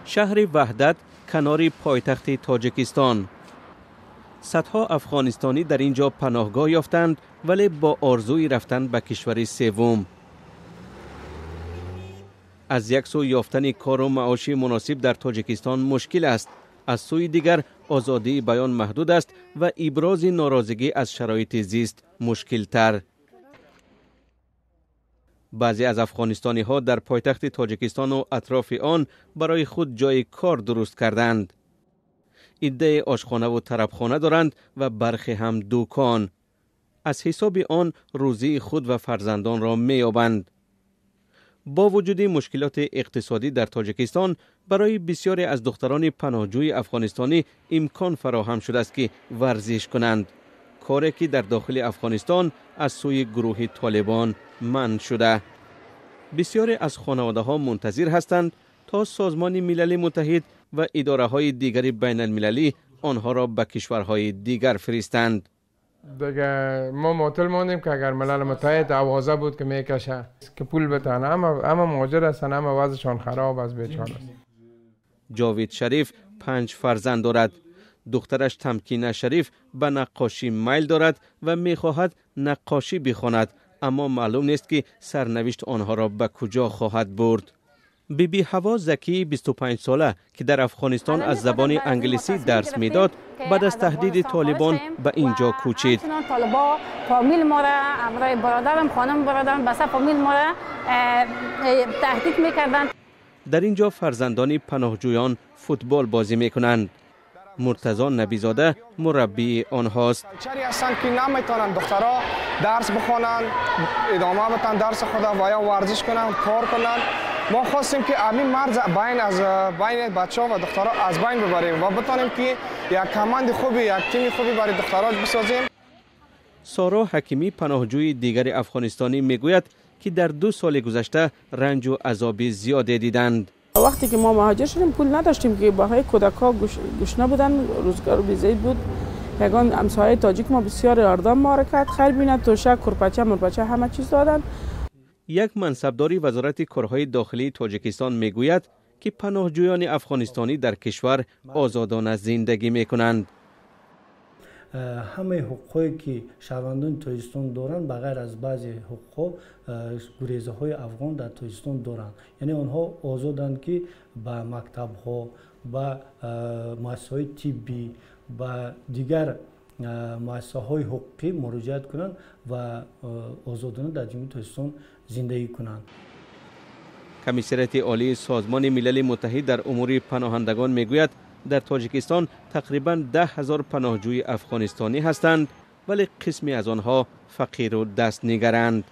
شهر وحدت کنار پایتخت تاجیکستان. صدها افغانستانی در اینجا پناهگاه یافتند ولی با آرزوی رفتن به کشور سوم. از یک سو یافتن کار و معاشی مناسب در تاجیکستان مشکل است، از سوی دیگر آزادی بیان محدود است و ابراز ناراضگی از شرایط زیست مشکل تر. بعضی از افغانستانی ها در پایتخت تاجیکستان و اطراف آن برای خود جای کار درست کردند. عده آشخانه و طربخانه دارند و برخی هم دکان. از حساب آن روزی خود و فرزندان را می‌یابند. با وجود مشکلات اقتصادی در تاجیکستان، برای بسیاری از دختران پناهجوی افغانستانی امکان فراهم شده است که ورزش کنند، کاری که در داخل افغانستان از سوی گروه طالبان منع شده. بسیاری از خانواده ها منتظر هستند تا سازمان ملل متحد و اداره های دیگر بین المللی آنها را به کشورهای دیگر فرستند. دیگه ما معطل موندیم که اگر ملل متحد آوازه بود که میکشه که پول بتانه، اما مهاجر هستن، اما وضعشان خراب است، بیچاره است. جاوید شریف 5 فرزند دارد. دخترش تمکینه شریف به نقاشی میل دارد و میخواهد نقاشی بخواند، اما معلوم نیست که سرنوشت آنها را به کجا خواهد برد. بیبی هوا زکی 25 ساله که در افغانستان از زبان انگلیسی درس میداد، بعد از تهدید طالبان به اینجا کوچید. طالبان فامیل ما را، امرای برادرم، خانم برادرم، بس فامیل ما را تهدید میکردند. در اینجا فرزندان پناهجویان فوتبال بازی میکنند. مرتضی نبیزاده مربی آنهاست. چری هستند که نمیتونن دخترها درس بخوانند، ادامه بدن درس خود و یا ورزش کنند، کار کنند. ما خواستیم که همین مرز بین بچه‌ها و دخترها از بین ببریم و بتونیم که یک کماند خوبی، یک تیم خوبی برای دخترها بسازیم. سارا حکیمی پناهجوی دیگر افغانستانی میگوید که در 2 سال گذشته رنج و عذاب زیادی دیدند. وقتی که ما مهاجر شدیم پول نداشتیم که برای کودک‌ها گشنه بودن، روزگار بیزید بود. یگان همسایه تاجیک ما بسیار یاردم ما را کرد، خیر بینه توشک، کرپچه، مرپچه همه چیز دادن. یک منصبداری وزارت کارهای داخلی تاجیکستان میگوید که پناهجویان افغانستانی در کشور آزادانه زندگی میکنند. همه حقوقی که شهروندان تاجیکستان دارند بغیر از بعضی حقوق گریزه های افغان در تاجیکستان دارند، یعنی آنها آزادند که به مکتب ها، به مؤسسه‌های طبی و دیگر مؤسسه‌های حقوقی مراجعت کنند و آزادانه در جمهوری تاجیکستان زندگی کنند. کمیسریت عالی سازمان ملل متحد در امور پناهندگان میگوید در تاجیکستان تقریباً 10,000 پناهجوی افغانستانی هستند، ولی قسمی از آنها فقیر و دست نگرند.